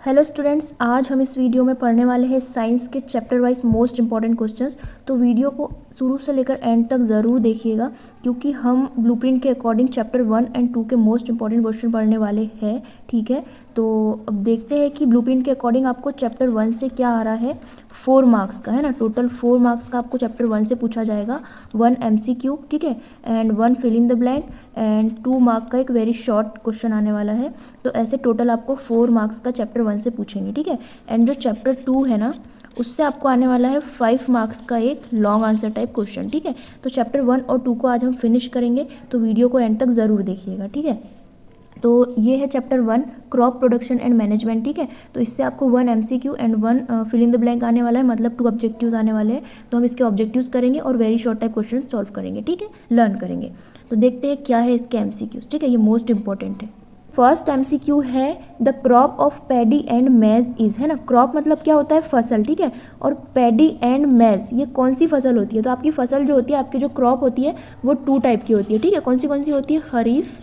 Hello students, आज हम इस वीडियो में पढ़ने वाले हैं साइंस के chapter wise most important questions. तो वीडियो को शुरू से लेकर एंड तक ज़रूर देखिएगा, क्योंकि हम ब्लूप्रिंट के अकॉर्डिंग चैप्टर 1 और 2 के मोस्ट इंपॉर्टेंट क्वेश्चन पढ़ने वाले हैं। ठीक है, तो अब देखते हैं कि ब्लूप्रिंट के अकॉर्डिंग आपको चैप्टर 1 से क्या आ रहा है। 4 मार्क्स का है ना, टोटल 4 मार्क्स का आपको चैप्टर 1 से पूछा जाएगा। 1 MCQ, ठीक है, and 1 fill in the blank and 2 mark का एक वेरी शॉर्ट क्वेश्चन आने वाला है। तो ऐसे टोटल आपको 4 मार्क्स का चैप्टर 1 से पूछेंगे। ठीक है, एंड जो चैप्टर 2 है ना, उससे आपको आने वाला है 5 मार्क्स का एक लॉन्ग आंसर टाइप क्वेश्चन। ठीक है, तो चैप्टर 1 और 2 को आज हम फिनिश करेंगे, तो वीडियो को एंड तक ज़रूर देखिएगा। ठीक है, तो ये है chapter 1 crop production and management. ठीक है, तो इससे आपको 1 MCQ and 1 fill in the blank आने वाला है, मतलब 2 ऑब्जेक्टिव्स आने वाले हैं। तो हम इसके ऑब्जेक्टिव्स करेंगे और very short type question solve करेंगे। ठीक है, लर्न करेंगे। तो देखते हैं क्या है इसके MCQs। ठीक है, ये मोस्ट इंपॉर्टेंट है। फर्स्ट MCQ है the crop of paddy and maize is, है ना। क्रॉप मतलब क्या होता है, फसल। ठीक है, और पैडी एंड मैज ये कौन सी फसल होती है। तो आपकी फसल जो होती है, आपकी जो क्रॉप होती है, वो 2 टाइप की होती है। ठीक है, कौन सी होती है, खरीफ,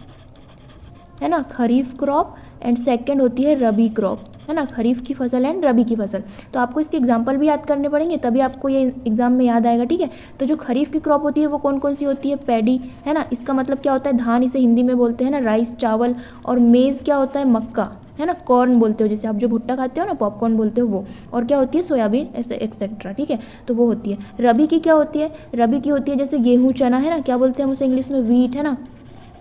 है ना, खरीफ क्रॉप, एंड सेकंड होती है रबी क्रॉप, है ना, खरीफ की फसल एंड रबी की फसल। तो आपको इसके एग्जाम्पल भी याद करने पड़ेंगे, तभी आपको ये एग्जाम में याद आएगा। ठीक है, तो जो खरीफ की क्रॉप होती है वो कौन सी होती है, पैडी, है ना। इसका मतलब क्या होता है, धान इसे हिंदी में बोलते हैं ना, राइस चावल। और मेज़ क्या होता है, मक्का, है ना, कॉर्न बोलते हो, जैसे आप जो भुट्टा खाते हो ना, पॉपकॉर्न बोलते हो वो। और क्या होती है, सोयाबीन, ऐसे एक्सेट्रा। ठीक है, तो वो होती है। रबी की क्या होती है, रबी की होती है जैसे गेहूँ, चना, है ना, क्या बोलते हैं हम उसे इंग्लिश में, वीट, है ना,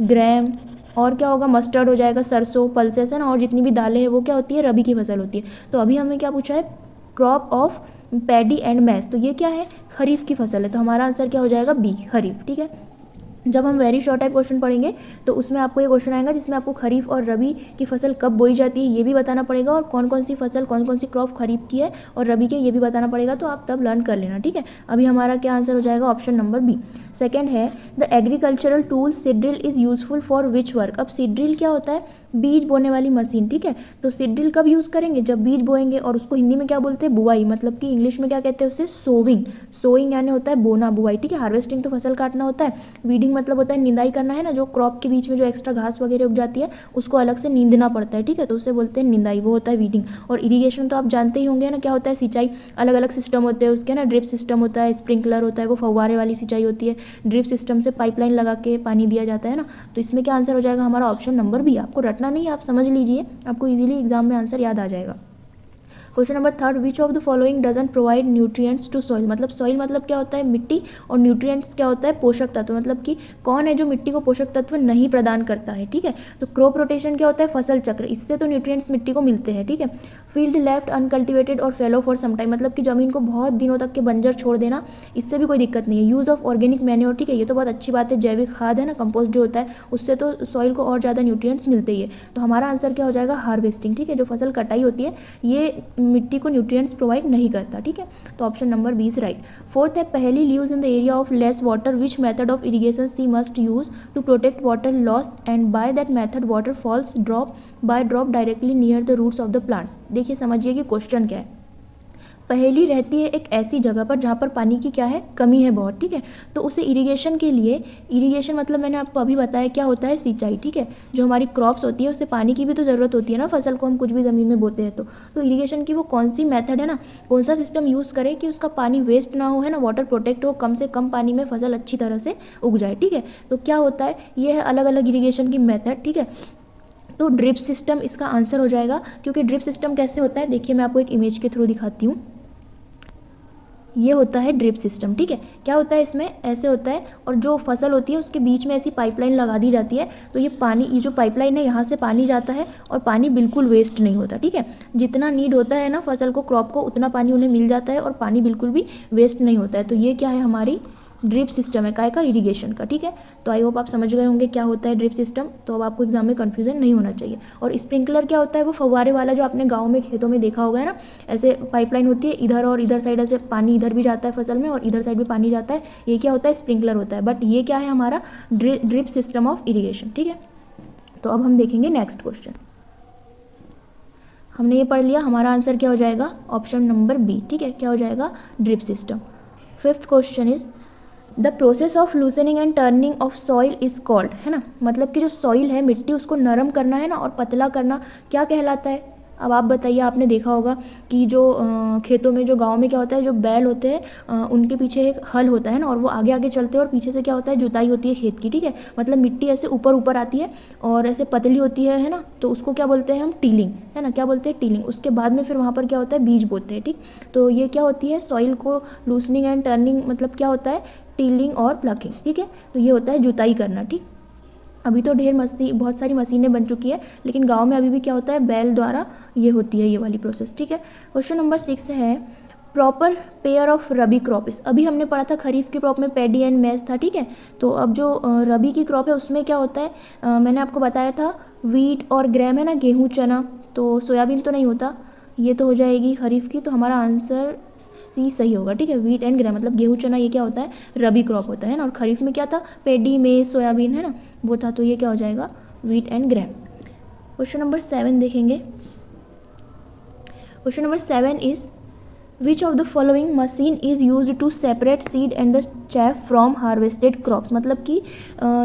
ग्रैम। और क्या होगा, मस्टर्ड हो जाएगा, सरसों, पल्सेस, है ना, और जितनी भी दालें हैं वो क्या होती है, रबी की फसल होती है। तो अभी हमें क्या पूछा है, क्रॉप ऑफ पैडी एंड मैज, तो ये क्या है, खरीफ की फसल है। तो हमारा आंसर क्या हो जाएगा, बी, खरीफ। ठीक है, जब हम वेरी शॉर्ट टाइप क्वेश्चन पढ़ेंगे तो उसमें आपको ये क्वेश्चन आएगा जिसमें आपको खरीफ और रबी की फसल कब बोई जाती है ये भी बताना पड़ेगा, और कौन सी फसल, कौन सी क्रॉप खरीफ की है और रबी के ये भी बताना पड़ेगा। तो आप तब लर्न कर लेना। ठीक है, अभी हमारा क्या आंसर हो जाएगा, ऑप्शन नंबर बी। सेकेंड है the agricultural tool seed drill is useful for which work. अब सीड ड्रिल क्या होता है, बीज बोने वाली मशीन। ठीक है, तो सीड ड्रिल कब यूज़ करेंगे, जब बीज बोएंगे, और उसको हिंदी में क्या बोलते हैं, बुआई, मतलब कि इंग्लिश में क्या कहते हैं उसे, सोविंग। सोइंग यानी होता है बोना, बुआई। ठीक है, हार्वेस्टिंग तो फसल काटना होता है, वीडिंग मतलब होता है निंदाई करना, है ना, जो क्रॉप के बीच में जो एक्स्ट्रा घास वगैरह उग जाती है उसको अलग से नींदना पड़ता है। ठीक है, तो उसे बोलते हैं निंदाई, वो होता है वीडिंग। और इरीगेशन तो आप जानते ही होंगे ना, क्या होता है, सिंचाई, अलग अलग सिस्टम होते हैं उसके ना, ड्रिप सिस्टम होता है, स्प्रिंकलर होता है, वो फव्वारे वाली सिंचाई होती है, ड्रिप सिस्टम से पाइपलाइन लगा के पानी दिया जाता है ना। तो इसमें क्या आंसर हो जाएगा हमारा, ऑप्शन नंबर बी। आपको रटना नहीं, आप समझ लीजिए, आपको इजीली एग्जाम में आंसर याद आ जाएगा। Question number 3, which of the following doesn't provide nutrients to soil. मतलब सॉइल मतलब क्या होता है, मिट्टी, और न्यूट्रिएंट्स क्या होता है, पोषक तत्व। मतलब कि कौन है जो मिट्टी को पोषक तत्व नहीं प्रदान करता है। ठीक है, तो क्रॉप रोटेशन क्या होता है, फसल चक्र, इससे तो न्यूट्रिएंट्स मिट्टी को मिलते हैं। ठीक है, फील्ड लेफ्ट अनकल्टिवेटेड और फेलो फॉर सम टाइम, मतलब कि जमीन को बहुत दिनों तक के बंजर छोड़ देना, इससे भी कोई दिक्कत नहीं है। यूज़ ऑफ ऑर्गेनिक मैन्योर, ठीक है, ये तो बहुत अच्छी बात है, जैविक खाद, है ना, कंपोस्ट जो होता है, उससे तो सॉइल को और ज़्यादा न्यूट्रिएंट्स मिलते ही है। तो हमारा आंसर क्या हो जाएगा, हार्वेस्टिंग। ठीक है, जो फसल कटाई होती है ये मिट्टी को न्यूट्रिएंट्स प्रोवाइड नहीं करता। ठीक है, तो option number B is right. Fourth है पहली leaves in the area of less water, which method of irrigation see must use to protect water loss, and by that method water falls drop by drop directly near the roots of the plants. देखिए समझिए कि question क्या है। पहेली रहती है एक ऐसी जगह पर जहाँ पर पानी की क्या है, कमी है बहुत। ठीक है, तो उसे इरिगेशन के लिए, इरिगेशन मतलब मैंने आपको अभी बताया क्या होता है, सिंचाई। ठीक है, जो हमारी क्रॉप्स होती है उससे पानी की भी तो ज़रूरत होती है ना, फसल को हम कुछ भी ज़मीन में बोते हैं तो इरिगेशन की वो कौन सी मेथड है ना, कौन सा सिस्टम यूज़ करें कि उसका पानी वेस्ट ना हो, है ना, वाटर प्रोटेक्ट हो, कम से कम पानी में फसल अच्छी तरह से उग जाए। ठीक है, तो क्या होता है, ये है अलग अलग इरिगेशन की मेथड। ठीक है, तो ड्रिप सिस्टम इसका आंसर हो जाएगा, क्योंकि ड्रिप सिस्टम कैसे होता है, देखिए मैं आपको एक इमेज के थ्रू दिखाती हूँ। ये होता है ड्रिप सिस्टम। ठीक है, क्या होता है इसमें, ऐसे होता है, और जो फसल होती है उसके बीच में ऐसी पाइपलाइन लगा दी जाती है। तो ये पानी, ये जो पाइपलाइन है यहाँ से पानी जाता है और पानी बिल्कुल वेस्ट नहीं होता। ठीक है, जितना नीड होता है ना फसल को, क्रॉप को, उतना पानी उन्हें मिल जाता है और पानी बिल्कुल भी वेस्ट नहीं होता है। तो ये क्या है, हमारी ड्रिप सिस्टम है, काय का, इरिगेशन का। ठीक है, तो आई होप आप समझ गए होंगे क्या होता है ड्रिप सिस्टम, तो अब आपको एग्जाम में कन्फ्यूजन नहीं होना चाहिए। और स्प्रिंकलर क्या होता है, वो फव्वारे वाला जो आपने गाँव में खेतों में देखा होगा, है ना, ऐसे पाइपलाइन होती है, इधर और इधर साइड ऐसे पानी इधर भी जाता है फसल में और इधर साइड भी पानी जाता है, ये क्या होता है, स्प्रिंकलर होता है। बट ये क्या है, हमारा ड्रिप सिस्टम ऑफ इरिगेशन। ठीक है, तो अब हम देखेंगे नेक्स्ट क्वेश्चन। हमने ये पढ़ लिया, हमारा आंसर क्या हो जाएगा, ऑप्शन नंबर बी। ठीक है, क्या हो जाएगा, drip system. Fifth question is the process of loosening and turning of soil is called, है ना, मतलब कि जो सॉइल है, मिट्टी, उसको नरम करना है ना और पतला करना क्या कहलाता है। अब आप बताइए, आपने देखा होगा कि जो खेतों में, जो गांव में क्या होता है, जो बैल होते हैं उनके पीछे एक हल होता है ना, और वो आगे आगे चलते हैं और पीछे से क्या होता है, जुताई होती है खेत की, ठीक है। मतलब मिट्टी ऐसे ऊपर ऊपर आती है और ऐसे पतली होती है ना, तो उसको क्या बोलते हैं हम, टीलिंग, है ना, क्या बोलते हैं, टीलिंग। उसके बाद में फिर वहाँ पर क्या होता है, बीज बोते हैं, ठीक। तो ये क्या होती है, सॉइल को लूसनिंग एंड टर्निंग, मतलब क्या होता है, टीलिंग और प्लकिंग, ठीक है। तो ये होता है जुताई करना, ठीक। अभी तो बहुत सारी मशीनें बन चुकी है, लेकिन गांव में अभी भी क्या होता है, बैल द्वारा ये होती है, ये वाली प्रोसेस, ठीक है। क्वेश्चन नंबर 6 है, proper pair of rabi crops. अभी हमने पढ़ा था खरीफ की क्रॉप में पैडी एंड मैज था, ठीक है। तो अब जो रबी की क्रॉप है उसमें क्या होता है, मैंने आपको बताया था वीट और ग्राम, है ना, गेहूँ चना, तो सोयाबीन तो नहीं होता, ये तो हो जाएगी खरीफ की, तो हमारा आंसर सी सही होगा, ठीक है। वीट एंड ग्राम मतलब गेहूँ चना, ये क्या होता है, रबी क्रॉप होता है ना, और खरीफ में क्या था, पेडी मेज सोयाबीन, है ना, वो था, तो ये क्या हो जाएगा, wheat and gram. Question number 7 देखेंगे। Question number 7 is which of the following machine is use to separate seed and the chaff from harvested crops. मतलब कि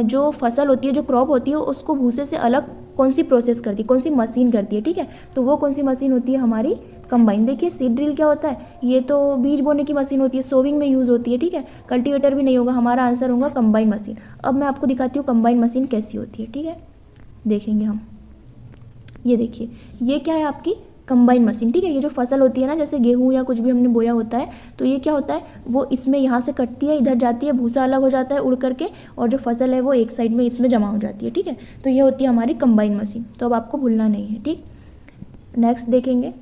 जो फसल होती है, जो क्रॉप होती है, उसको भूसे से अलग कौन सी प्रोसेस करती है, कौन सी मशीन करती है, ठीक है। तो वो कौन सी मशीन होती है, हमारी कंबाइन। देखिए सीड ड्रिल क्या होता है, ये तो बीज बोने की मशीन होती है, सोविंग में यूज़ होती है, ठीक है। कल्टीवेटर भी नहीं होगा, हमारा आंसर होगा कंबाइन मशीन। अब मैं आपको दिखाती हूँ कंबाइन मशीन कैसी होती है, ठीक है, देखेंगे हम। ये देखिए, ये क्या है, आपकी कंबाइन मशीन, ठीक है। ये जो फसल होती है ना, जैसे गेहूँ या कुछ भी हमने बोया होता है, तो ये क्या होता है, वो इसमें यहाँ से कटती है, इधर जाती है, भूसा अलग हो जाता है उड़ करके, और जो फसल है वो एक साइड में इसमें जमा हो जाती है, ठीक है। तो ये होती है हमारी कंबाइन मशीन, तो अब आपको भूलना नहीं है, ठीक। नेक्स्ट देखेंगे।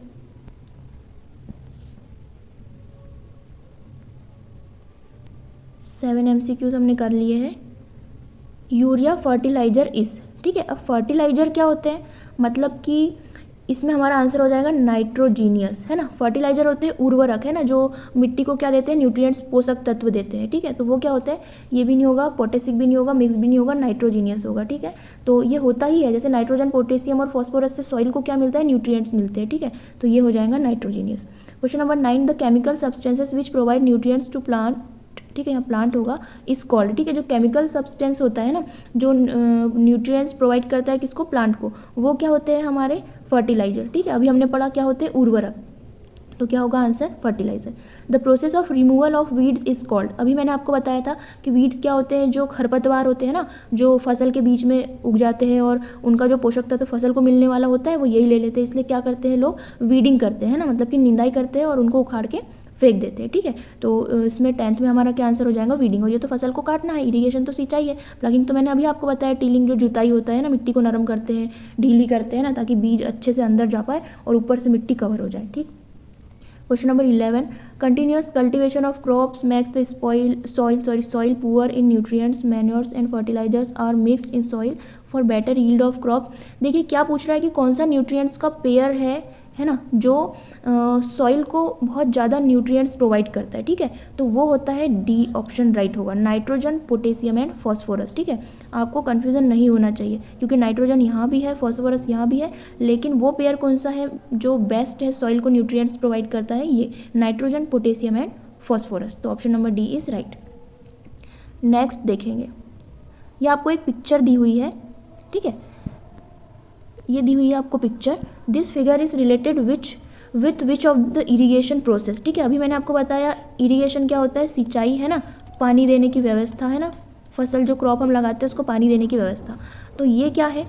सेवन MCQs हमने कर लिए हैं। यूरिया फर्टिलाइजर इज, ठीक है। अब फर्टिलाइजर क्या होते हैं, मतलब कि इसमें हमारा आंसर हो जाएगा नाइट्रोजीनियस, है ना। फर्टिलाइजर होते हैं उर्वरक, है ना, जो मिट्टी को क्या देते हैं, न्यूट्रिएंट्स, पोषक तत्व देते हैं, ठीक है। तो वो क्या होता है, ये भी नहीं होगा, पोटेसिक भी नहीं होगा, मिक्स भी नहीं होगा, नाइट्रोजीनियस होगा, ठीक है। तो ये होता ही है, जैसे नाइट्रोजन, पोटेशियम और फॉस्फोरस से सॉइल को क्या मिलता है, न्यूट्रिएंट्स मिलते हैं, ठीक है। तो ये हो जाएगा nitrogenous. Question number 9, the chemical substances which provide nutrients to plant, ठीक है, यहाँ प्लांट होगा, इस कॉल्ड, ठीक है। जो केमिकल सब्सटेंस होता है ना, जो न्यूट्रिएंट्स प्रोवाइड करता है किसको, प्लांट को, वो क्या होते हैं, हमारे फर्टिलाइजर, ठीक है। अभी हमने पढ़ा क्या होते हैं, उर्वरक, तो क्या होगा answer, fertiliser. The process of removal of weeds is called. अभी मैंने आपको बताया था कि वीड्स क्या होते हैं, जो खरपतवार होते हैं ना, जो फसल के बीच में उग जाते हैं और उनका जो पोषक तत्व फसल को मिलने वाला होता है वो यही ले लेते हैं, इसलिए क्या करते हैं लोग, वीडिंग करते हैं ना, मतलब कि निंदाई करते हैं और उनको उखाड़ के फेंक देते हैं, ठीक है। तो इसमें 10th में हमारा क्या आंसर हो जाएगा, वीडिंग। और ये तो फसल को काटना है, इरिगेशन तो सिंचाई है, प्लगिंग तो मैंने अभी आपको बताया, टीलिंग जो जुताई होता है ना, मिट्टी को नरम करते हैं, ढीली करते हैं ना, ताकि बीज अच्छे से अंदर जा पाए और ऊपर से मिट्टी कवर हो जाए, ठीक। Question number 11, continuous cultivation of crops makes the soil poor in nutrients, manures and fertilisers are mixed in soil for better yield of crop. देखिए क्या पूछ रहा है कि कौन सा न्यूट्रिएंट्स का पेयर है ना, जो सॉइल को बहुत ज़्यादा न्यूट्रिएंट्स प्रोवाइड करता है, ठीक है। तो वो होता है डी ऑप्शन राइट होगा, नाइट्रोजन, पोटेशियम एंड फॉस्फोरस, ठीक है। आपको कन्फ्यूज़न नहीं होना चाहिए, क्योंकि नाइट्रोजन यहाँ भी है, फॉस्फोरस यहाँ भी है, लेकिन वो पेयर कौन सा है जो बेस्ट है, सॉइल को न्यूट्रिएंट्स प्रोवाइड करता है, ये नाइट्रोजन, पोटेशियम एंड फॉस्फोरस। तो option number D is right. Next देखेंगे, ये आपको एक पिक्चर दी हुई है, ठीक है, ये दी हुई है आपको picture. This figure is related with which of the irrigation process, ठीक है। अभी मैंने आपको बताया इरिगेशन क्या होता है, सिंचाई, है ना, पानी देने की व्यवस्था, है ना, फसल जो क्रॉप हम लगाते हैं उसको पानी देने की व्यवस्था। तो ये क्या है,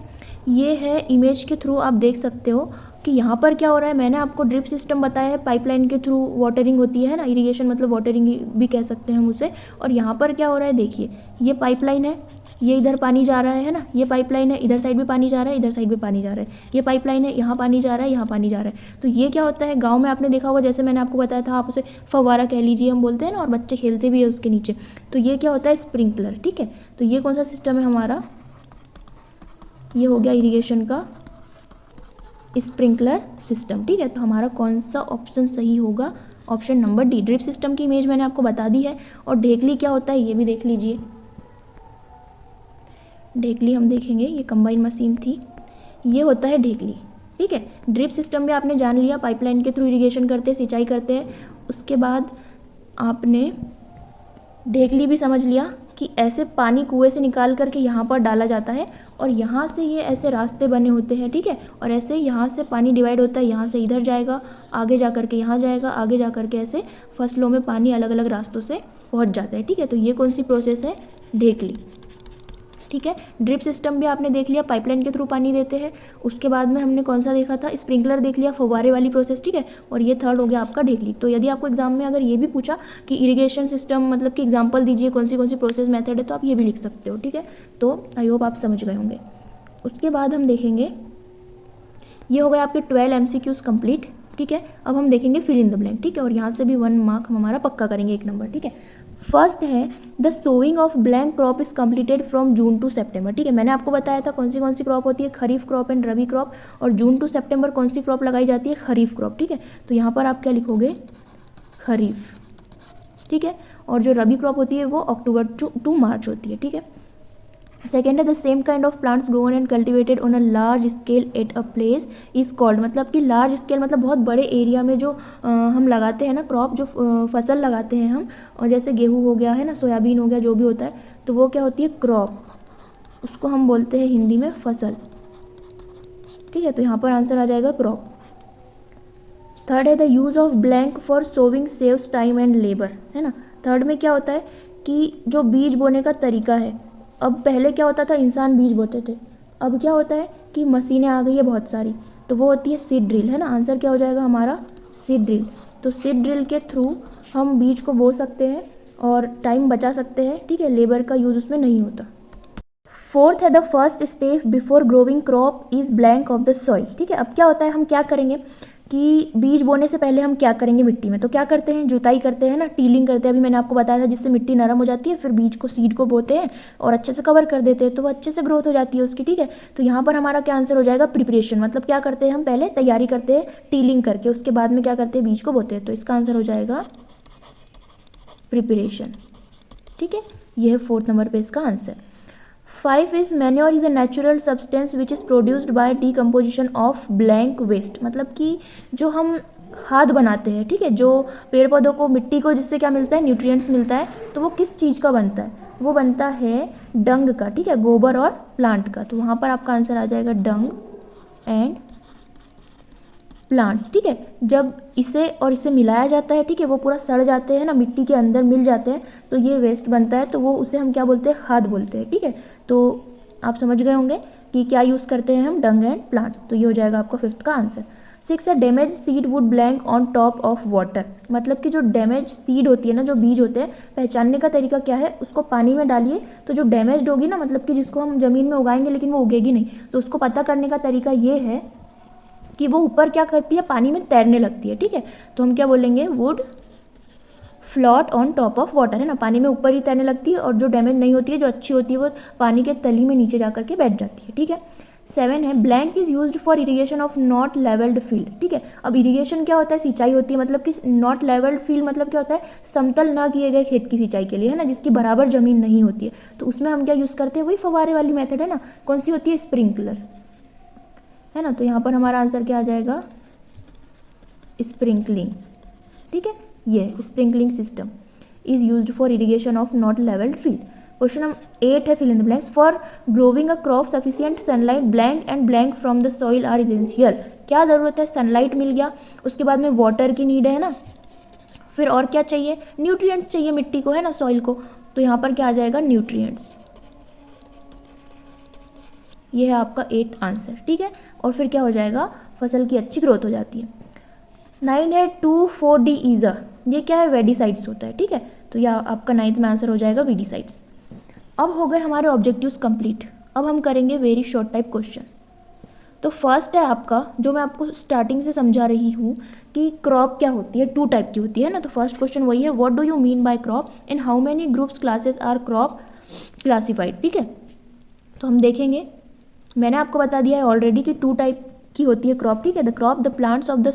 ये है, इमेज के थ्रू आप देख सकते हो कि यहाँ पर क्या हो रहा है। मैंने आपको ड्रिप सिस्टम बताया है, पाइपलाइन के थ्रू वाटरिंग होती है ना, इरिगेशन मतलब वाटरिंग भी कह सकते हैं हम उसे। और यहाँ पर क्या हो रहा है, देखिए ये पाइपलाइन है, ये इधर पानी जा रहा है ना, ये पाइपलाइन है, इधर साइड भी पानी जा रहा है, इधर साइड भी पानी जा रहा है, ये पाइपलाइन है, यहाँ पानी जा रहा है, यहाँ पानी जा रहा है। तो ये क्या होता है, गांव में आपने देखा होगा, जैसे मैंने आपको बताया था, आप उसे फव्वारा कह लीजिए, हम बोलते हैं ना, और बच्चे खेलते भी है उसके नीचे। तो ये क्या होता है, स्प्रिंकलर, ठीक है। तो ये कौन सा सिस्टम है हमारा, ये हो गया इरीगेशन का स्प्रिंकलर सिस्टम, ठीक है। तो हमारा कौन सा ऑप्शन सही होगा, option number D. Drip system की इमेज मैंने आपको बता दी है। और ढेकली क्या होता है ये भी देख लीजिए, ढेकली हम देखेंगे, ये कंबाइन मशीन थी, ये होता है ढेकली, ठीक है। ड्रिप सिस्टम भी आपने जान लिया, पाइपलाइन के थ्रू इरिगेशन करते हैं, सिंचाई करते हैं। उसके बाद आपने ढेकली भी समझ लिया कि ऐसे पानी कुएं से निकाल करके यहाँ पर डाला जाता है और यहाँ से ये ऐसे रास्ते बने होते हैं, ठीक है, और ऐसे यहाँ से पानी डिवाइड होता है, यहाँ से इधर जाएगा, आगे जा करके यहाँ जाएगा, आगे जा करके ऐसे फसलों में पानी अलग अलग रास्तों से पहुँच जाता है, ठीक है। तो ये कौन सी प्रोसेस है, ढेकली, ठीक है। ड्रिप सिस्टम भी आपने देख लिया, पाइपलाइन के थ्रू पानी देते हैं। उसके बाद में हमने कौन सा देखा था, स्प्रिंकलर देख लिया, फव्वारे वाली प्रोसेस, ठीक है। और ये थर्ड हो गया आपका ढेकली। तो यदि आपको एग्जाम में अगर ये भी पूछा कि इरिगेशन सिस्टम मतलब कि एग्जाम्पल दीजिए कौन सी प्रोसेस मेथड है, तो आप ये भी लिख सकते हो, ठीक है। तो आई होप आप समझ गए होंगे। उसके बाद हम देखेंगे, ये हो गए आपके 12 MCQs कंप्लीट, ठीक है। अब हम देखेंगे फिल इन द ब्लैंक, ठीक है, और यहाँ से भी 1 मार्क हम हमारा पक्का करेंगे, 1 नंबर, ठीक है। फर्स्ट है the sowing of blank crop is completed from June to September, ठीक है। मैंने आपको बताया था कौन सी क्रॉप होती है, खरीफ क्रॉप एंड रबी क्रॉप, और जून टू सेप्टेम्बर कौन सी क्रॉप लगाई जाती है, खरीफ क्रॉप, ठीक है। तो यहाँ पर आप क्या लिखोगे, खरीफ, ठीक है। और जो रबी क्रॉप होती है वो अक्टूबर टू मार्च होती है, ठीक है। सेकेंड है the same kind of plants grown and cultivated on a large scale at a place is called, मतलब कि लार्ज स्केल मतलब बहुत बड़े एरिया में जो हम लगाते हैं ना क्रॉप, जो फसल लगाते हैं हम, और जैसे गेहूँ हो गया है ना, सोयाबीन हो गया, जो भी होता है, तो वो क्या होती है, क्रॉप, उसको हम बोलते हैं हिंदी में फसल, ठीक है। तो यहाँ पर आंसर आ जाएगा क्रॉप। थर्ड है the use of blank for sowing saves time and labour, है ना। थर्ड में क्या होता है कि जो बीज बोने का तरीका है, अब पहले क्या होता था, इंसान बीज बोते थे, अब क्या होता है कि मशीनें आ गई है बहुत सारी, तो वो होती है सीड ड्रिल, है ना। आंसर क्या हो जाएगा हमारा, सीड ड्रिल। तो सीड ड्रिल के थ्रू हम बीज को बो सकते हैं और टाइम बचा सकते हैं, ठीक है, लेबर का यूज़ उसमें नहीं होता। फोर्थ है the first step before growing crop is blank of the soil, ठीक है। अब क्या होता है, हम क्या करेंगे कि बीज बोने से पहले हम क्या करेंगे मिट्टी में, तो क्या करते हैं, जुताई करते हैं ना, टीलिंग करते हैं, अभी मैंने आपको बताया था, जिससे मिट्टी नरम हो जाती है, फिर बीज को, सीड को बोते हैं और अच्छे से कवर कर देते हैं, तो वो अच्छे से ग्रोथ हो जाती है उसकी, ठीक है। तो यहाँ पर हमारा क्या आंसर हो जाएगा, प्रिपरेशन, मतलब क्या करते हैं हम पहले तैयारी करते हैं टीलिंग करके, उसके बाद में क्या करते हैं, बीज को बोते हैं, तो इसका आंसर हो जाएगा प्रिपरेशन, ठीक है। यह है 4th नंबर पे इसका answer. 5 is manure is a natural substance which is produced by decomposition of blank waste, मतलब कि जो हम खाद बनाते हैं, ठीक है, जो पेड़ पौधों को, मिट्टी को, जिससे क्या मिलता है, न्यूट्रिएंट्स मिलता है, तो वो किस चीज़ का बनता है, वो बनता है डंग का, ठीक है, गोबर और प्लांट का। तो वहाँ पर आपका आंसर आ जाएगा डंग एंड प्लांट्स, ठीक है। जब इसे और इसे मिलाया जाता है, ठीक है, वो पूरा सड़ जाते हैं ना, मिट्टी के अंदर मिल जाते हैं, तो ये वेस्ट बनता है, तो वो उसे हम क्या बोलते हैं, खाद बोलते हैं, ठीक है। तो आप समझ गए होंगे कि क्या यूज़ करते हैं हम, डंग एंड प्लांट। तो ये हो जाएगा आपका 5th का आंसर। 6 है damage seed would blank on top of water, मतलब कि जो डैमेज सीड होती है ना, जो बीज होते हैं, पहचानने का तरीका क्या है, उसको पानी में डालिए, तो जो डैमेज होगी ना, मतलब कि जिसको हम ज़मीन में उगाएंगे लेकिन वो उगेगी नहीं, तो उसको पता करने का तरीका ये है कि वो ऊपर क्या करती है, पानी में तैरने लगती है, ठीक है। तो हम क्या बोलेंगे, would float on top of water, है ना, पानी में ऊपर ही तैरने लगती है, और जो डैमेज नहीं होती है, जो अच्छी होती है, वो पानी के तली में नीचे जा करके बैठ जाती है, ठीक है। 7 है blank is used for irrigation of not levelled field, ठीक है। अब इरीगेशन क्या होता है, सिंचाई होती है, मतलब कि नॉट लेवल्ड फील्ड मतलब क्या होता है, समतल न किए गए खेत की सिंचाई के लिए, है ना, जिसकी बराबर जमीन नहीं होती है, तो उसमें हम क्या यूज़ करते हैं, वही फव्वारे वाली मेथड है ना, कौन सी होती है, स्प्रिंकलर, है ना। तो यहाँ पर हमारा आंसर क्या आ जाएगा, स्प्रिंकलिंग, ठीक है। ये sprinkling system is used for irrigation of not levelled field. Question number 8 है fill in the blanks. For growing a crop sufficient sunlight blank and blank from the soil are essential, क्या ज़रूरत है, sunlight मिल गया, उसके बाद में water की need है ना, फिर और क्या चाहिए, न्यूट्रिएंट्स चाहिए मिट्टी को, है ना, सॉइल को, तो यहाँ पर क्या आ जाएगा, न्यूट्रिएंट्स। ये है आपका 8th आंसर, ठीक है। और फिर क्या हो जाएगा, फसल की अच्छी ग्रोथ हो जाती है। 9 है 2,4-D ईज़ा, ये क्या है, वेडिसाइड्स होता है, ठीक है। तो यह आपका 9th में आंसर हो जाएगा वीडिसाइड्स। अब हो गए हमारे ऑब्जेक्टिव्स कंप्लीट। अब हम करेंगे वेरी शॉर्ट टाइप क्वेश्चन। तो फर्स्ट है आपका, जो मैं आपको स्टार्टिंग से समझा रही हूँ कि क्रॉप क्या होती है, 2 टाइप की होती है ना। तो फर्स्ट क्वेश्चन वही है, what do you mean by crop and how many groups classes are crop classified, ठीक है। तो हम देखेंगे, मैंने आपको बता दिया है ऑलरेडी कि 2 टाइप की होती है क्रॉप, ठीक है। The crop the plants of the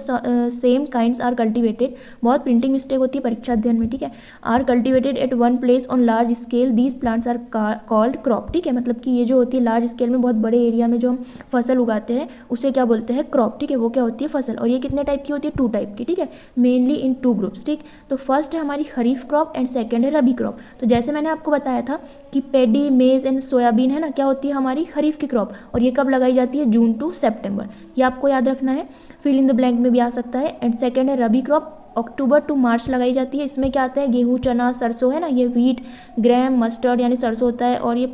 same kinds are cultivated, बहुत प्रिंटिंग मिस्टेक होती है परीक्षा अध्ययन में, ठीक है। Are cultivated at one place on large scale, these plants are called crop, ठीक है। मतलब कि ये जो होती है लार्ज स्केल में बहुत बड़े एरिया में जो हम फसल उगाते हैं उसे क्या बोलते हैं, क्रॉप, ठीक है। वो क्या होती है, फसल। और ये कितने टाइप की होती है, 2 टाइप की, ठीक है। मेनली इन 2 ग्रुप्स, ठीक। तो फर्स्ट है हमारी खरीफ क्रॉप एंड सेकेंड है रबी क्रॉप। तो जैसे मैंने आपको बताया था कि पेडी, मेज एंड सोयाबीन है ना, क्या होती है हमारी खरीफ की क्रॉप, और ये कब लगाई जाती है, जून टू सितंबर, ये आपको याद रखना है। फिल इन द ब्लैंक में भी आ सकता है। एंड सेकेंड है रबी क्रॉप, अक्टूबर टू मार्च लगाई जाती है। इसमें क्या आता है, गेहूँ, चना, सरसों है ना, ये व्हीट, ग्राम, मस्टर्ड यानी सरसों होता है, और ये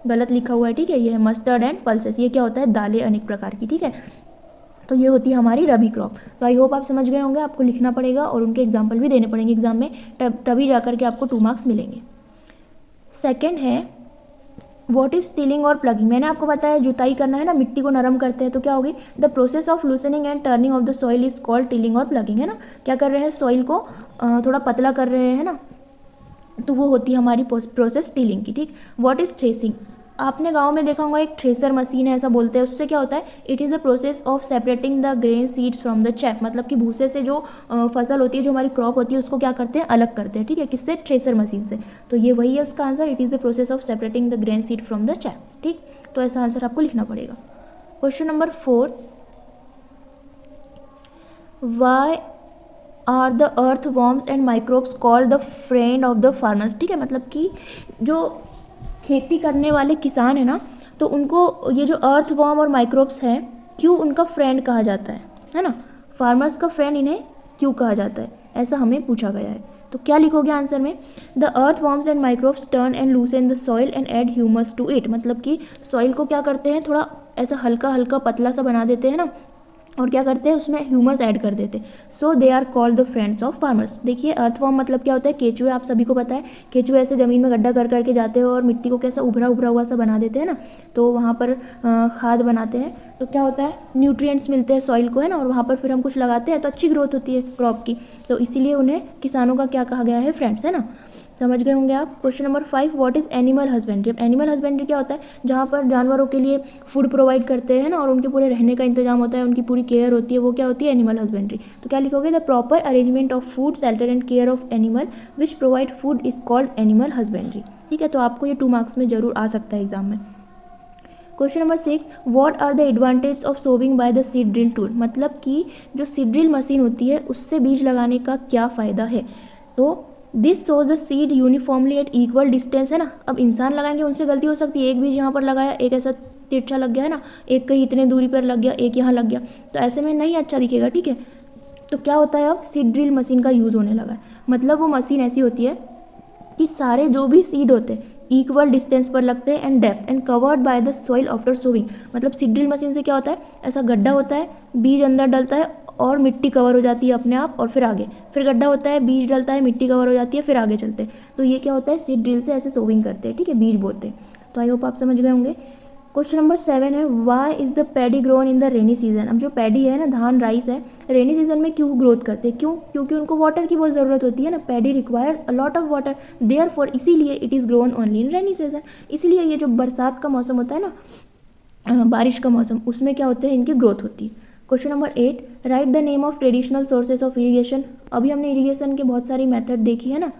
गलत लिखा हुआ है, ठीक है, ये है मस्टर्ड एंड पल्सेस, ये क्या होता है, दालें अनेक प्रकार की, ठीक है। तो ये होती है हमारी रबी क्रॉप। तो आई होप आप समझ गए होंगे, आपको लिखना पड़ेगा और उनके एग्जाम्पल भी देने पड़ेंगे एग्जाम में, तभी जाकर के आपको 2 मार्क्स मिलेंगे। सेकेंड है व्हाट इज टिलिंग और प्लगिंग। मैंने आपको बताया जुताई करना है ना, मिट्टी को नरम करते हैं, तो क्या होगी, the process of loosening and turning of the soil is called tilling और प्लगिंग, है ना। क्या कर रहे हैं, सॉइल को थोड़ा पतला कर रहे हैं ना, तो वो होती है हमारी प्रोसेस टिलिंग की, ठीक। व्हाट इज थ्रेसिंग, आपने गांव में देखा होगा एक थ्रेसर मशीन है ऐसा बोलते हैं, उससे क्या होता है, it is the process of separating the grain seeds from the chap, मतलब कि भूसे से जो फसल होती है, जो हमारी क्रॉप होती है, उसको क्या करते हैं, अलग करते हैं, ठीक है, किससे, थ्रेसर मशीन से। तो ये वही है उसका answer, it is the process of separating the grain seed from the chaff, ठीक। तो ऐसा आंसर आपको लिखना पड़ेगा। Question number 4, why are the earthworms and microbes called the friend of the farmers, ठीक है। मतलब कि जो खेती करने वाले किसान है ना, तो उनको ये जो अर्थ वॉर्म और माइक्रोब्स हैं, क्यों उनका फ्रेंड कहा जाता है ना, फार्मर्स का फ्रेंड इन्हें क्यों कहा जाता है, ऐसा हमें पूछा गया है। तो क्या लिखोगे आंसर में, the earthworms and microbes turn and loosen the soil and add humus to it, मतलब कि सॉइल को क्या करते हैं, थोड़ा ऐसा हल्का हल्का पतला सा बना देते हैं ना, और क्या करते हैं, उसमें ह्यूमस ऐड कर देते हैं। So they are called the friends of farmers. देखिए अर्थवॉर्म मतलब क्या होता है, केचुए, आप सभी को पता है, केचुए ऐसे ज़मीन में गड्ढा कर करके जाते हैं और मिट्टी को कैसा उभरा उभरा हुआ सा बना देते हैं ना, तो वहाँ पर खाद बनाते हैं, तो क्या होता है, न्यूट्रिएंट्स मिलते हैं सॉइल को, है ना, और वहाँ पर फिर हम कुछ लगाते हैं तो अच्छी ग्रोथ होती है क्रॉप की, तो इसीलिए उन्हें किसानों का क्या कहा गया है, फ्रेंड्स, है ना। समझ गए होंगे आप। Question number 5, what is animal husbandry. Animal husbandry क्या होता है, जहाँ पर जानवरों के लिए फूड प्रोवाइड करते हैं ना, और उनके पूरे रहने का इंतजाम होता है, उनकी पूरी केयर होती है, वो क्या होती है, एनिमल हस्बेंड्री। तो क्या लिखोगे, the proper arrangement of food, shelter and care of animal which provide food is called animal husbandry, ठीक है। तो आपको ये 2 मार्क्स में जरूर आ सकता है एग्जाम में। Question number 6, what are the advantage of sowing by the seed drill tool, मतलब कि जो सीड ड्रिल मशीन होती है उससे बीज लगाने का क्या फ़ायदा है। तो this shows the seed uniformly eight equal distance, है ना। अब इंसान लगाएंगे उनसे गलती हो सकती है, एक बीज यहाँ पर लगाया, एक ऐसा तिरछा लग गया, है ना, एक कहीं इतने दूरी पर लग गया, एक यहाँ लग गया, तो ऐसे में नहीं अच्छा दिखेगा, ठीक है। तो क्या होता है, अब सीड ड्रिल मशीन का यूज़ होने लगा है, मतलब वो मशीन ऐसी होती है कि सारे जो भी सीड होते हैं इक्वल डिस्टेंस पर लगते हैं and depth and covered by the soil after sowing. मतलब सीड ड्रिल मशीन से क्या होता है, ऐसा गड्ढा होता है, बीज अंदर डलता है और मिट्टी कवर हो जाती है अपने आप, और फिर आगे फिर गड्ढा होता है, बीज डलता है, मिट्टी कवर हो जाती है, फिर आगे चलते हैं। तो ये क्या होता है, सीड ड्रिल से ऐसे सोविंग करते हैं, ठीक है, बीज बोते हैं। तो आई होप आप समझ गए होंगे। क्वेश्चन नंबर 7 है, why is the paddy grown in the rainy season. अब जो पैडी है ना, धान, राइस है, रेनी सीजन में क्यों ग्रोथ करते हैं, क्यों, क्योंकि उनको वाटर की बहुत ज़रूरत होती है ना, paddy requires a lot of water, therefore इसीलिए it is grown only in rainy season. इसीलिए ये जो बरसात का मौसम होता है ना, बारिश का मौसम, उसमें क्या होते हैं, इनकी ग्रोथ होती है। Question number 8, right the name of traditional sources of irrigation. अभी हमने इरीगेशन के बहुत सारी मेथड देखी है ना,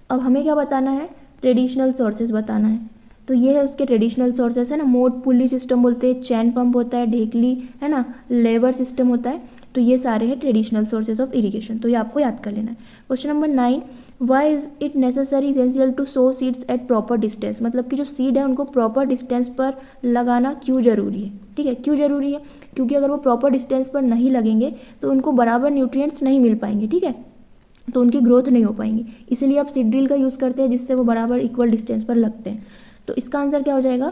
अब हमें क्या बताना है, ट्रेडिशनल सोर्सेज बताना है। तो ये है उसके ट्रेडिशनल सोर्सेज, है ना, मोट पुली सिस्टम बोलते हैं, चैन पंप होता है, ढेकली, है ना, लेवर सिस्टम होता है, तो ये सारे हैं ट्रेडिशनल सोर्सेज ऑफ इरीगेशन, तो ये आपको याद कर लेना है। Question number 9, why is it necessary essential to sow seeds at proper distance. मतलब कि जो सीड है उनको प्रॉपर डिस्टेंस पर लगाना क्यों ज़रूरी है, ठीक है, क्यों ज़रूरी है, क्योंकि अगर वो प्रॉपर डिस्टेंस पर नहीं लगेंगे तो उनको बराबर न्यूट्रिएंट्स नहीं मिल पाएंगे, ठीक है, तो उनकी ग्रोथ नहीं हो पाएंगी, इसीलिए आप सीड ड्रिल का यूज़ करते हैं जिससे वो बराबर इक्वल डिस्टेंस पर लगते हैं। तो इसका आंसर क्या हो जाएगा,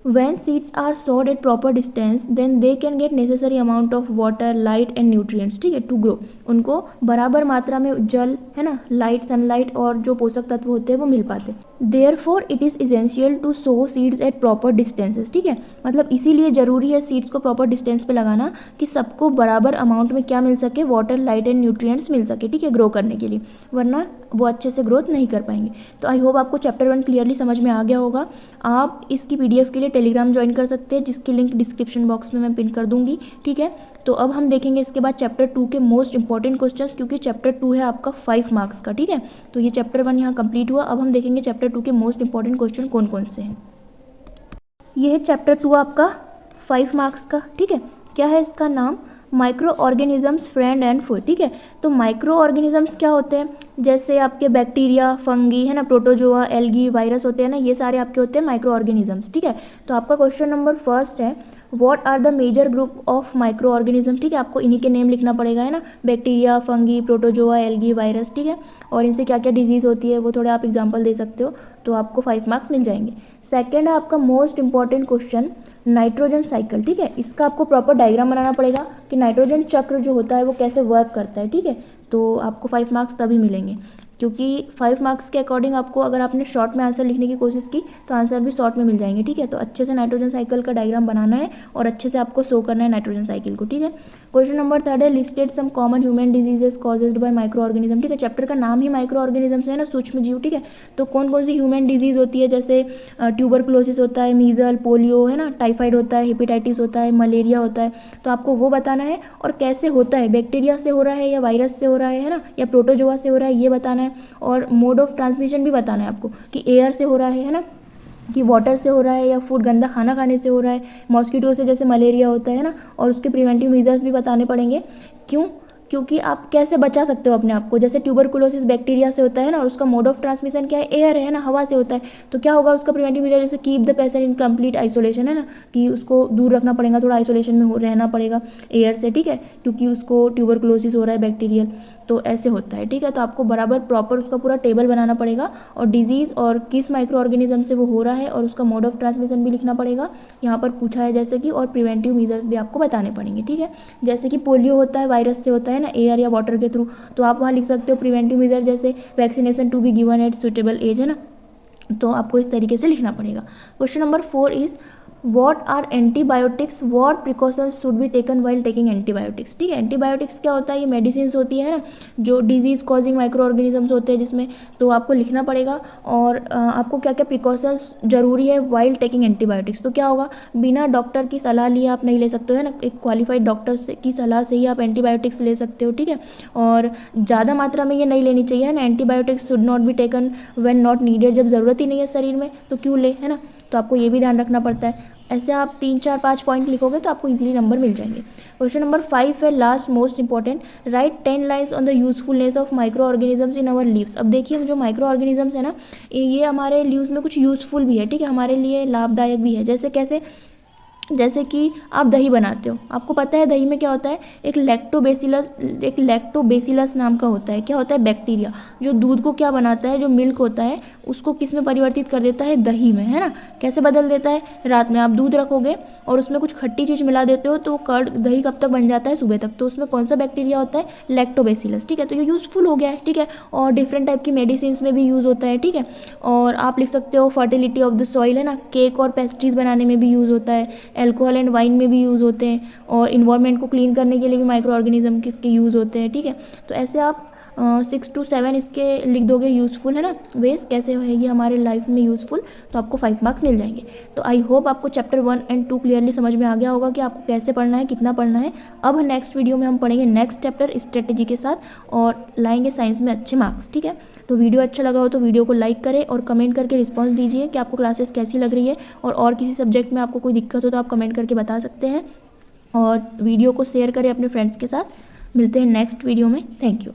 when seeds are sowed at proper distance then they can get necessary amount of water, light and nutrients, ठीक है, to grow। उनको बराबर मात्रा में जल, है ना, लाइट, सनलाइट और जो पोषक तत्व होते हैं वो मिल पाते हैं। Therefore it is essential to sow seeds at proper distances, ठीक है, मतलब इसीलिए ज़रूरी है सीड्स को प्रॉपर डिस्टेंस पे लगाना कि सबको बराबर अमाउंट में क्या मिल सके, वाटर, लाइट एंड न्यूट्रिएंट्स मिल सके, ठीक है, ग्रो करने के लिए, वरना वो अच्छे से ग्रोथ नहीं कर पाएंगे। तो आई होप आपको चैप्टर 1 क्लियरली समझ में आ गया होगा। आप इसकी PDF के लिए टेलीग्राम ज्वाइन कर सकते हैं, जिसकी लिंक डिस्क्रिप्शन बॉक्स में मैं पिन कर दूंगी, ठीक है। तो अब हम देखेंगे इसके बाद चैप्टर 2 के मोस्ट इंपॉर्टेंट क्वेश्चंस, क्योंकि चैप्टर 2 है आपका 5 मार्क्स का, ठीक है। तो ये चैप्टर 1 यहाँ कंप्लीट हुआ। अब हम देखेंगे चैप्टर 2 के मोस्ट इंपॉर्टेंट क्वेश्चन कौन कौन से हैं। ये है चैप्टर 2 आपका 5 मार्क्स का, ठीक है। क्या है इसका नाम? Micro organisms, friend and food, ठीक है। तो माइक्रो ऑर्गेनिजम्स क्या होते हैं? जैसे आपके बैक्टीरिया, फंगी है ना, प्रोटोजोआ, एल्गी, वायरस होते हैं ना, ये सारे आपके होते हैं माइक्रो ऑर्गेनिजम्स, ठीक है। तो आपका क्वेश्चन नंबर फर्स्ट है, what are the major group of microorganism, ठीक है। आपको इन्हीं के नेम लिखना पड़ेगा, है ना, bacteria, fungi, protozoa, algae, virus, ठीक है। और इनसे क्या क्या डिजीज़ होती है वो थोड़े आप एग्जाम्पल दे सकते हो, तो आपको 5 मार्क्स मिल जाएंगे। सेकेंड है आपका most important question, nitrogen cycle, ठीक है। इसका आपको प्रॉपर डायग्राम बनाना पड़ेगा कि नाइट्रोजन चक्र जो होता है वो कैसे वर्क करता है, ठीक है। तो आपको 5 मार्क्स तभी मिलेंगे, क्योंकि 5 मार्क्स के अकॉर्डिंग आपको, अगर आपने शॉर्ट में आंसर लिखने की कोशिश की तो आंसर भी शॉर्ट में मिल जाएंगे, ठीक है। तो अच्छे से नाइट्रोजन साइकिल का डायग्राम बनाना है और अच्छे से आपको शो करना है नाइट्रोजन साइकिल को, ठीक है। क्वेश्चन नंबर थर्ड है, listed some common human diseases caused by microorganism, ठीक है। चैप्टर का नाम ही माइक्रो ऑर्गेनिजम्स है ना, सूक्ष्म जीव, ठीक है। तो कौन कौन सी ह्यूमन डिजीज होती है, जैसे ट्यूबरकुलोसिस होता है, मीजल, पोलियो है ना, टाइफाइड होता है, हेपेटाइटिस होता है, मलेरिया होता है, तो आपको वो बताना है। और कैसे होता है, बैक्टीरिया से हो रहा है या वायरस से हो रहा है ना, या प्रोटोजोआ से हो रहा है, ये बताना है। और मोड ऑफ ट्रांसमिशन भी बताना है आपको कि एयर से हो रहा है ना, कि वाटर से हो रहा है, या फूड, गंदा खाना खाने से हो रहा है, मॉस्किटो से जैसे मलेरिया होता है ना। और उसके प्रिवेंटिव मेजर्स भी बताने पड़ेंगे। क्यों? क्योंकि आप कैसे बचा सकते हो अपने आप को। जैसे ट्यूबरकुलोसिस बैक्टीरिया से होता है ना, और उसका मोड ऑफ ट्रांसमिशन क्या है, एयर है ना, हवा से होता है। तो क्या होगा उसका प्रिवेंटिव मेजर, जैसे keep the patient in complete isolation, है ना, कि उसको दूर रखना पड़ेगा, थोड़ा आइसोलेशन में रहना पड़ेगा एयर से, ठीक है, क्योंकि उसको ट्यूबरकुलोसिस हो रहा है बैक्टीरियल, तो ऐसे होता है, ठीक है। तो आपको बराबर प्रॉपर उसका पूरा टेबल बनाना पड़ेगा, और डिजीज़ और किस माइक्रो ऑर्गेनिज्म से वो हो रहा है, और उसका मोड ऑफ ट्रांसमिशन भी लिखना पड़ेगा, यहाँ पर पूछा है जैसे कि। और प्रिवेंटिव मेजर्स भी आपको बताने पड़ेंगे, ठीक है। जैसे कि पोलियो होता है, वायरस से होता है ना, एयर या वाटर के थ्रू, तो आप वहाँ लिख सकते हो प्रिवेंटिव मेजर, जैसे vaccination to be given at suitable age, है ना। तो आपको इस तरीके से लिखना पड़ेगा। Question number 4 is, what are antibiotics, what precautions should be taken while taking antibiotics, ठीक है। एंटीबायोटिक्स क्या होता है, ये मेडिसिन होती है ना, जो डिजीज़ कॉजिंग माइक्रो ऑर्गेनिजम्स होते हैं जिसमें, तो आपको लिखना पड़ेगा। और आपको क्या क्या प्रिकॉशंस जरूरी है वाइल टेकिंग एंटीबायोटिक्स, तो क्या होगा, बिना डॉक्टर की सलाह लिए आप नहीं ले सकते हो, है ना, एक क्वालिफाइड डॉक्टर से की सलाह से ही आप एंटीबायोटिक्स ले सकते हो, ठीक है। और ज़्यादा मात्रा में ये नहीं लेनी चाहिए, है ना। Antibiotics should not be taken when not needed, जब ज़रूरत ही नहीं है शरीर में तो क्यों ले, है ना। तो आपको ये भी ध्यान रखना पड़ता है। ऐसे आप 3, 4, 5 पॉइंट लिखोगे तो आपको इजीली नंबर मिल जाएंगे। क्वेश्चन नंबर 5 है last most important, write 10 lines on the usefulness of microorganisms in our lives. अब देखिए जो माइक्रो ऑर्गेनिजम्स है ना, ये हमारे लीव्स में कुछ यूजफुल भी है, ठीक है, हमारे लिए लाभदायक भी है। जैसे कैसे, जैसे कि आप दही बनाते हो, आपको पता है दही में क्या होता है, एक लैक्टोबेसिलस नाम का होता है, क्या होता है, बैक्टीरिया, जो दूध को क्या बनाता है, जो मिल्क होता है उसको किस में परिवर्तित कर देता है, दही में, है ना। कैसे बदल देता है, रात में आप दूध रखोगे और उसमें कुछ खट्टी चीज़ मिला देते हो तो कर्ड, दही कब तक बन जाता है, सुबह तक। तो उसमें कौन सा बैक्टीरिया होता है, लैक्टोबेसिलस, ठीक है। तो ये यूज़फुल हो गया है, ठीक है। और डिफरेंट टाइप की मेडिसिन में भी यूज़ होता है, ठीक है। और आप लिख सकते हो फर्टिलिटी ऑफ द सॉइल, है ना, केक और पेस्ट्रीज बनाने में भी यूज़ होता है, अल्कोहल एंड वाइन में भी यूज़ होते हैं, और इन्वायरमेंट को क्लीन करने के लिए भी माइक्रो ऑर्गेनिज्म किसके यूज़ होते हैं, ठीक है। तो ऐसे आप 6 to 7 इसके लिख दोगे यूज़फुल, है ना, वेज कैसे होएगी हमारे लाइफ में यूज़फुल, तो आपको 5 मार्क्स मिल जाएंगे। तो आई होप आपको चैप्टर 1 and 2 क्लियरली समझ में आ गया होगा कि आपको कैसे पढ़ना है, कितना पढ़ना है। अब नेक्स्ट वीडियो में हम पढ़ेंगे नेक्स्ट चैप्टर स्ट्रेटेजी के साथ, और लाएंगे साइंस में अच्छे मार्क्स, ठीक है। तो वीडियो अच्छा लगा हो तो वीडियो को लाइक करें और कमेंट करके रिस्पॉन्स दीजिए कि आपको क्लासेस कैसी लग रही है, और किसी सब्जेक्ट में आपको कोई दिक्कत हो तो आप कमेंट करके बता सकते हैं। और वीडियो को शेयर करें अपने फ्रेंड्स के साथ। मिलते हैं नेक्स्ट वीडियो में, थैंक यू।